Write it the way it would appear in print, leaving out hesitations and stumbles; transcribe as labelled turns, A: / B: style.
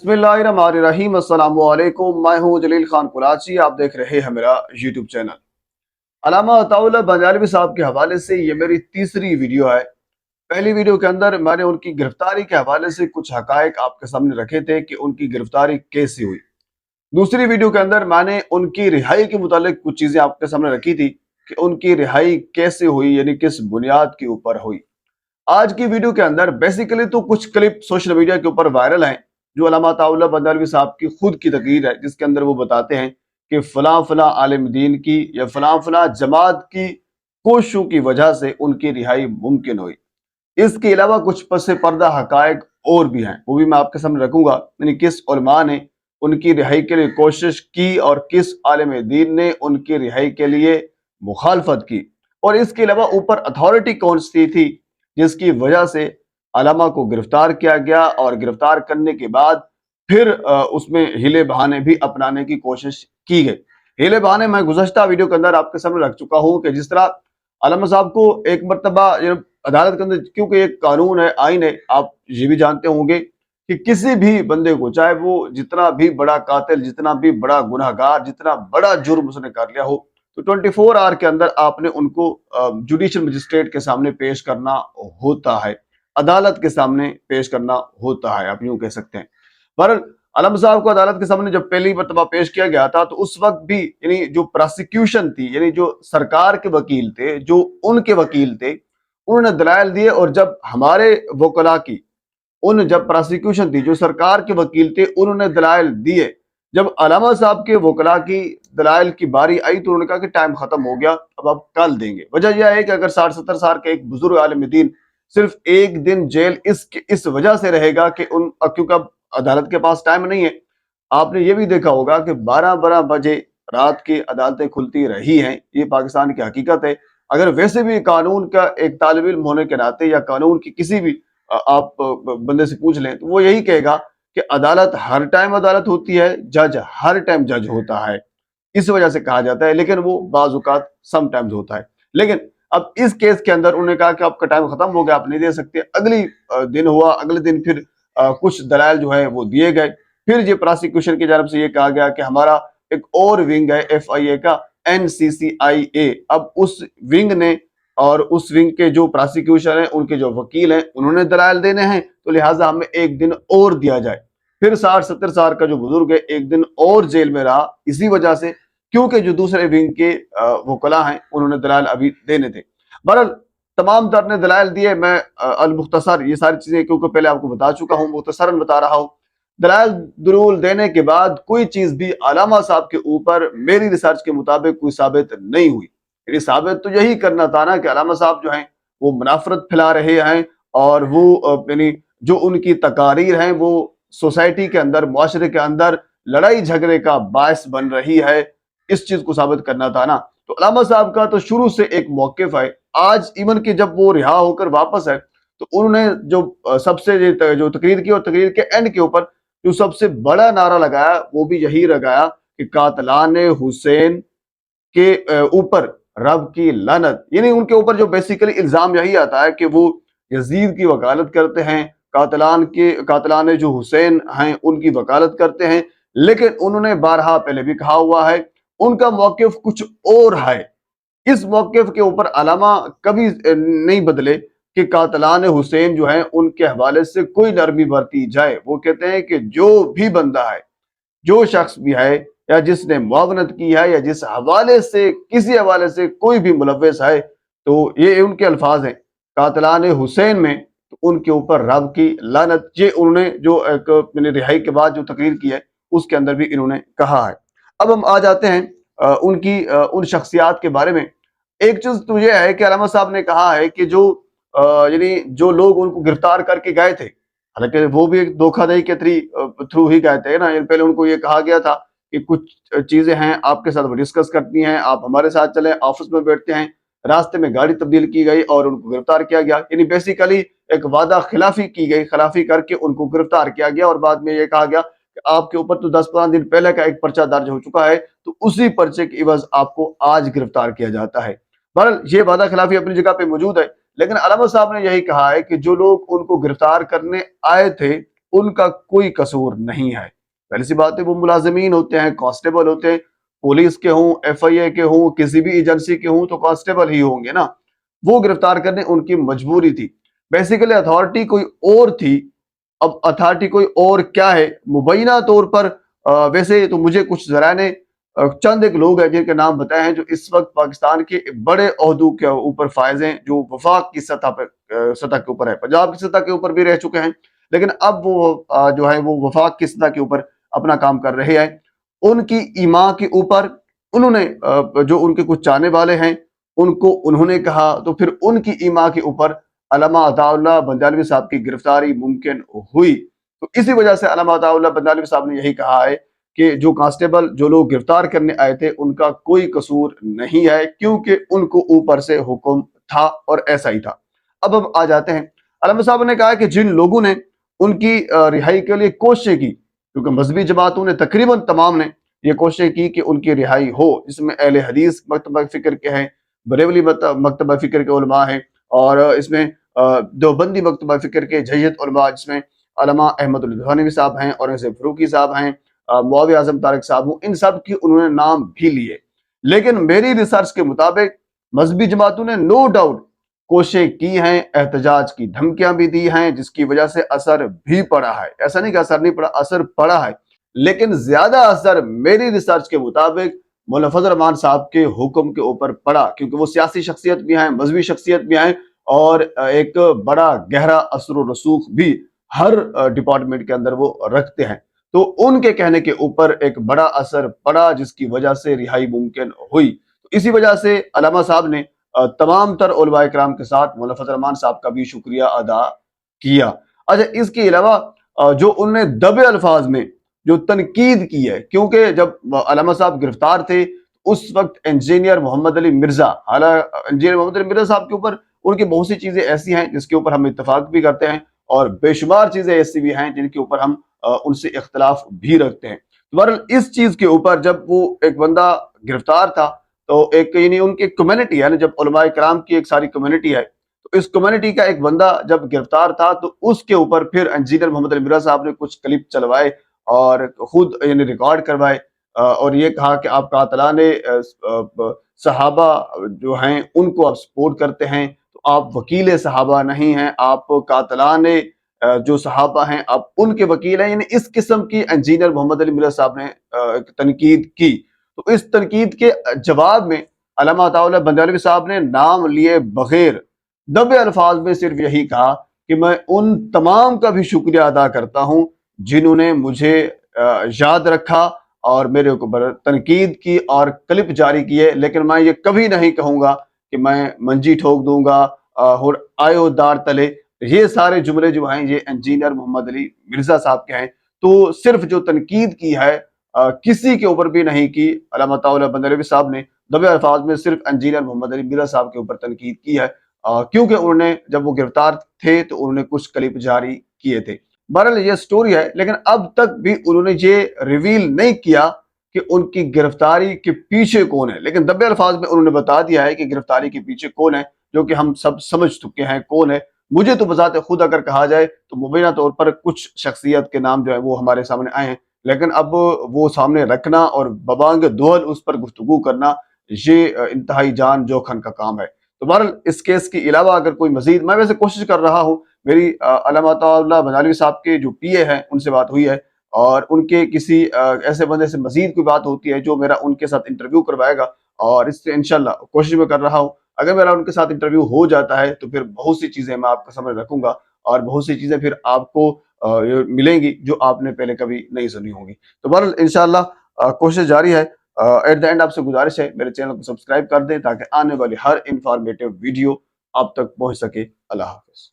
A: बिस्मिल्लाहिर्रहमानिर्रहीम। अस्सलाम वालेकुम। मैं हूं जलील खान कुराची। आप देख रहे हैं मेरा यूट्यूब चैनल। अल्लामा अताउल्लाह बंजालवी साहब के हवाले से ये मेरी तीसरी वीडियो है। पहली वीडियो के अंदर मैंने उनकी गिरफ्तारी के हवाले से कुछ हकायक आपके सामने रखे थे कि उनकी गिरफ्तारी कैसे हुई। दूसरी वीडियो के अंदर मैंने उनकी रिहाई के मुतालिक कुछ चीजें आपके सामने रखी थी कि उनकी रिहाई कैसे हुई, यानी किस बुनियाद के ऊपर हुई। आज की वीडियो के अंदर बेसिकली तो कुछ क्लिप सोशल मीडिया के ऊपर वायरल हैं जो अल्लामा अताउल्लाह बंदालवी साहब की खुद की तकरीर है, जिसके अंदर वो बताते हैं कि फलां फलां आलिम दीन की या फलां फलां जमात की कोशिशों की वजह से उनकी रिहाई मुमकिन हुई। इसके अलावा कुछ पस पर्दा हकायक और भी हैं, वो भी मैं आपके सामने रखूंगा। यानी किस उलमा ने उनकी रिहाई के लिए कोशिश की और किस आलिम दीन ने उनकी रिहाई के लिए मुखालफत की, और इसके अलावा ऊपर अथॉरिटी कौन सी थी जिसकी वजह से अलामा को गिरफ्तार किया गया, और गिरफ्तार करने के बाद फिर उसमें हीले बहाने भी अपनाने की कोशिश की गई। हीले बहाने मैं गुज़श्ता वीडियो के अंदर आपके सामने रख चुका हूं कि जिस तरह अलामा साहब को एक मरतबा अदालत के अंदर, क्योंकि एक कानून है, आइन है, आप ये भी जानते होंगे कि किसी भी बंदे को, चाहे वो जितना भी बड़ा कातिल, जितना भी बड़ा गुनहगार, जितना बड़ा जुर्म उसने कर लिया हो, तो 24 आवर के अंदर आपने उनको जुडिशियल मजिस्ट्रेट के सामने पेश करना होता है, अदालत के सामने पेश करना होता है, आप यूं कह सकते हैं। बहरहाल आलम साहब को अदालत के सामने जब पहली मरतबा पेश किया गया था, तो उस वक्त भी यानी जो प्रोसिक्यूशन थी, यानी जो सरकार के वकील थे, जो उनके वकील थे, उन्होंने दलाइल दिए। और जब हमारे वकला की जब प्रोसिक्यूशन थी, जो सरकार के वकील थे, उन्होंने दलाइल दिए, जब अलामा साहब के वकला की दलाइल की बारी आई तो उन्होंने कहा कि टाइम खत्म हो गया, अब आप कल देंगे। वजह यह है कि अगर 60-70 साल के एक बुजुर्ग आलिम दीन सिर्फ एक दिन जेल इस वजह से रहेगा कि क्योंकि अब अदालत के पास टाइम नहीं है। आपने ये भी देखा होगा कि 12-12 बजे रात की अदालतें खुलती रही हैं, ये पाकिस्तान की हकीकत है। अगर वैसे भी कानून का एक तालिब इल्म होने के नाते या कानून की किसी भी आप बंदे से पूछ लें तो वो यही कहेगा कि अदालत हर टाइम अदालत होती है, जज हर टाइम जज होता है, इस वजह से कहा जाता है। लेकिन वो बाज़ सम टाइम्स होता है। लेकिन अब इस केस के अंदर उन्होंने कहा कि आपका टाइम खत्म हो गया, आप नहीं दे सकते। अगली दिन हुआ, अगले दिन फिर कुछ दलाइल जो है वो दिए गए। फिर ये प्रोसिक्यूशन की जानब से ये कहा गया कि हमारा एक और विंग है FIA का, NCCIA। अब उस विंग ने और उस विंग के जो प्रोसिक्यूशन है, उनके जो वकील हैं, उन्होंने दलाइल देने हैं, तो लिहाजा हमें एक दिन और दिया जाए। फिर 60-70 साल का जो बुजुर्ग है एक दिन और जेल में रहा, इसी वजह से क्योंकि जो दूसरे विंग के वकला हैं उन्होंने दलाइल अभी देने थे। बहरहाल तमाम तर ने दलाइल दिए। मैं अल मुख्तसर ये सारी चीजें क्योंकि पहले आपको बता चुका हूँ, मुख्तसरन बता रहा हूँ। दलाइल दरूल देने के बाद कोई चीज भी अलामा साहब के ऊपर मेरी रिसर्च के मुताबिक कोई साबित नहीं हुई। यानी साबित तो यही करना था ना कि अलामा साहब जो हैं वो मुनाफरत फैला रहे हैं, और वो यानी जो उनकी तकारीर हैं वो सोसाइटी के अंदर, मुआशरे के अंदर लड़ाई झगड़े का बायस बन रही है, इस चीज को साबित करना था ना। तो अलामा साहब का तो शुरू से एक मौकिफ है। आज इवन कि जब वो रिहा होकर वापस है तो उन्होंने जो सबसे जो तकरीर की, और तकरीर के एंड के ऊपर जो सबसे बड़ा नारा लगाया वो भी यही लगाया कि कातलान हुसैन के ऊपर रब की लानत। यानी उनके ऊपर जो बेसिकली इल्जाम यही आता है कि वो यजीद की वकालत करते हैं, कातलान जो हुसैन हैं उनकी वकालत करते हैं। लेकिन उन्होंने बारहा पहले भी कहा हुआ है, उनका मौकिफ कुछ और है। इस मौकिफ के ऊपर अलामा कभी नहीं बदले कि कातलान हुसैन जो है उनके हवाले से कोई नरमी बरती जाए। वो कहते हैं कि जो भी बंदा है, जो शख्स भी है, या जिसने मुआवनत की है, या जिस हवाले से, किसी हवाले से कोई भी मुलव्वस है, तो ये उनके अल्फाज हैं, कातलान हुसैन में तो उनके ऊपर रब की लानत। ये उन्होंने जो एक मैंने रिहाई के बाद जो तकरीर की है उसके अंदर भी इन्होंने कहा है। अब हम आ जाते हैं उनकी उन शख्सियात के बारे में। एक चीज तो यह है कि अलामा साहब ने कहा है कि जो यानी जो लोग उनको गिरफ्तार करके गए थे, हालांकि वो भी एक धोखाधड़ी के थ्रू ही गए थे ना। पहले उनको ये कहा गया था कि कुछ चीजें हैं आपके साथ डिस्कस करनी है, आप हमारे साथ चलें, ऑफिस में बैठते हैं। रास्ते में गाड़ी तब्दील की गई और उनको गिरफ्तार किया गया। यानी बेसिकली एक वादा खिलाफी की गई, खिलाफी करके उनको गिरफ्तार किया गया, और बाद में ये कहा गया कि आपके ऊपर तो 10-15 दिन पहले का एक पर्चा दर्ज हो चुका है, तो उसी पर्चे की इवज आपको आज गिरफ्तार किया जाता है। बहरहाल ये वादा खिलाफी अपनी जगह पे मौजूद है। लेकिन अलामा साहब ने यही कहा है कि जो लोग उनको गिरफ्तार करने आए थे ان کا کوئی قصور نہیں ہے۔ پہلی سی بات ہے وہ ملازمین ہوتے ہیں، کانسٹیبل ہوتے ہیں، پولیس کے ہوں، ایف آئی اے کے ہوں، کسی بھی ایجنسی کے ہوں تو کانسٹیبل ہی ہوں گے نا۔ وہ گرفتار کرنے ان کی مجبوری تھی، بیسیکلی اتھارٹی کوئی اور تھی۔ اب اتھارٹی کوئی اور کیا ہے مبینہ طور پر ویسے تو مجھے کچھ ذرائع نے چند ایک لوگ ہیں جن کے نام بتائے ہیں جو اس وقت پاکستان کے بڑے عہدوں کے اوپر فائز ہیں، جو وفاق کی سطح کے اوپر ہے، پنجاب کی سطح کے اوپر بھی رہ چکے ہیں، لیکن اب وہ جو ہے وہ وفاق کی سطح کے اوپر اپنا کام کر رہے ہیں۔ ان کی ایما کے اوپر انہوں نے جو ان کے کچھ چاہنے والے ہیں ان کو انہوں نے کہا، تو پھر ان کی ایما کے اوپر علامہ عطا اللہ بنجالوی صاحب کی گرفتاری ممکن ہوئی۔ تو اسی وجہ سے علامہ عطا اللہ بنجالوی صاحب نے یہی کہا ہے کہ جو کانسٹیبل جو لوگ گرفتار کرنے آئے تھے ان کا کوئی قصور نہیں ہے، کیونکہ ان کو اوپر سے حکم تھا اور ایسا ہی تھا۔ اب ہم آ جاتے ہیں، علامہ صاحب نے کہا کہ جن لوگوں نے ان کی رہائی کے لیے کوششیں کی، کیونکہ مذہبی جماعتوں نے تقریباً تمام نے یہ کوششیں کی کہ ان کی رہائی ہو، اس میں اہل حدیث مکتبہ فکر کے ہیں، بریلوی مکتبہ فکر کے علماء ہیں، اور اس میں دیوبندی مکتبہ فکر کے جید علماء جس میں علامہ احمد الدھانوی صاحب ہیں، اورنگزیب فروکی صاحب ہیں، معاویہ اعظم طارق صاحب ہوں، ان سب کی انہوں نے نام بھی لیے۔ لیکن میری ریسرچ کے مطابق مذہبی جماعتوں نے نو ڈاؤٹ کوششیں کی ہیں، احتجاج کی دھمکیاں بھی دی ہیں، جس کی وجہ سے اثر بھی پڑا ہے۔ ایسا نہیں کہ اثر نہیں پڑا، اثر پڑا ہے، لیکن زیادہ اثر میری ریسرچ کے مطابق مولانا فضل الرحمان صاحب کے حکم کے اوپر پڑا، کیونکہ وہ سیاسی شخصیت بھی ہیں، مذہبی شخصیت بھی ہیں، اور ایک بڑا گہرا اثر و رسوخ بھی ہر ڈپارٹمنٹ کے اندر وہ رکھتے ہیں۔ تو ان کے کہنے کے اوپر ایک بڑا اثر پڑا، جس کی وجہ سے رہائی ممکن ہوئی۔ تو اسی وجہ سے علامہ صاحب نے تمام تر علماء کرام کے ساتھ مولانا فضل الرحمان صاحب کا بھی شکریہ ادا کیا۔ اچھا، اس کے علاوہ جو انہوں نے دبے الفاظ میں جو تنقید کی ہے، کیونکہ جب علامہ صاحب گرفتار تھے اس وقت انجینئر محمد علی مرزا، حالانکہ انجینئر محمد علی مرزا صاحب کے اوپر ان کی بہت سی چیزیں ایسی ہیں جس کے اوپر ہم اتفاق بھی کرتے ہیں، اور بے شمار چیزیں ایسی بھی ہیں جن کے اوپر ہم ان سے اختلاف بھی رکھتے ہیں۔ بہرحال اس چیز کے اوپر جب وہ ایک بندہ گرفتار تھا تو ایک یعنی ان کی کمیونٹی ہے نا، جب علماء کرام کی ایک ساری کمیونٹی ہے، تو اس کمیونٹی کا ایک بندہ جب گرفتار تھا تو اس کے اوپر پھر انجینئر محمد علی مرزا صاحب نے کچھ کلپ چلوائے اور خود یعنی ریکارڈ کروائے، اور یہ کہا کہ آپ قاتلان صحابہ جو ہیں ان کو آپ سپورٹ کرتے ہیں، تو آپ وکیل صحابہ نہیں ہیں، آپ قاتلان جو صحابہ ہیں آپ ان کے وکیل ہیں۔ یعنی اس قسم کی انجینئر محمد علی مرزا صاحب نے تنقید کی۔ تو اس تنقید کے جواب میں علامہ عطا اللہ بنجالوی صاحب نے نام لیے بغیر دبے الفاظ میں صرف یہی کہا کہ میں ان تمام کا بھی شکریہ ادا کرتا ہوں جنہوں نے مجھے یاد رکھا اور میرے اوپر تنقید کی اور کلپ جاری کیے، لیکن میں یہ کبھی نہیں کہوں گا کہ میں منجی ٹھوک دوں گا اور آئیو دار تلے۔ یہ سارے جملے جو ہیں یہ انجینئر محمد علی مرزا صاحب کے ہیں۔ تو صرف جو تنقید کی ہے کسی کے اوپر بھی نہیں کی، علامہ عطا اللہ بنجالوی صاحب نے دبے الفاظ میں صرف انجینئر محمد علی مرزا صاحب کے اوپر تنقید کی ہے، کیونکہ انہوں نے جب وہ گرفتار تھے تو انہوں نے کچھ کلپ جاری کیے تھے۔ بہرحال یہ سٹوری ہے، لیکن اب تک بھی انہوں نے یہ ریویل نہیں کیا کہ ان کی گرفتاری کے پیچھے کون ہے، لیکن دبے الفاظ میں انہوں نے بتا دیا ہے کہ گرفتاری کے پیچھے کون ہے، جو کہ ہم سب سمجھ چکے ہیں کون ہے۔ مجھے تو بذات خود اگر کہا جائے تو مبینہ طور پر کچھ شخصیت کے نام جو ہے وہ ہمارے سامنے آئے ہیں، لیکن اب وہ سامنے رکھنا اور ببانگ دہل اس پر گفتگو کرنا یہ انتہائی جان جوکھن کا کام ہے۔ تو بہرحال اس کیس کے علاوہ اگر کوئی مزید، میں ویسے کوشش کر رہا ہوں، میری علامہ عطا اللہ بنجالوی صاحب کے جو پی اے ہیں ان سے بات ہوئی ہے، اور ان کے کسی ایسے بندے سے مزید کوئی بات ہوتی ہے جو میرا ان کے ساتھ انٹرویو کروائے گا، اور اس سے انشاءاللہ کوشش میں کر رہا ہوں اگر میرا ان کے ساتھ انٹرویو ہو جاتا ہے تو پھر بہت سی چیزیں میں آپ کا سامنے رکھوں گا، اور بہت سی چیزیں پھر آپ کو ملیں گی جو آپ نے پہلے کبھی نہیں سنی ہوں گی۔ تو بہرحال انشاءاللہ کوشش جاری ہے۔ ایٹ دا اینڈ آپ سے گزارش ہے میرے چینل کو سبسکرائب کر دیں تاکہ آنے والی ہر انفارمیٹیو ویڈیو آپ تک پہنچ سکے۔ اللہ حافظ۔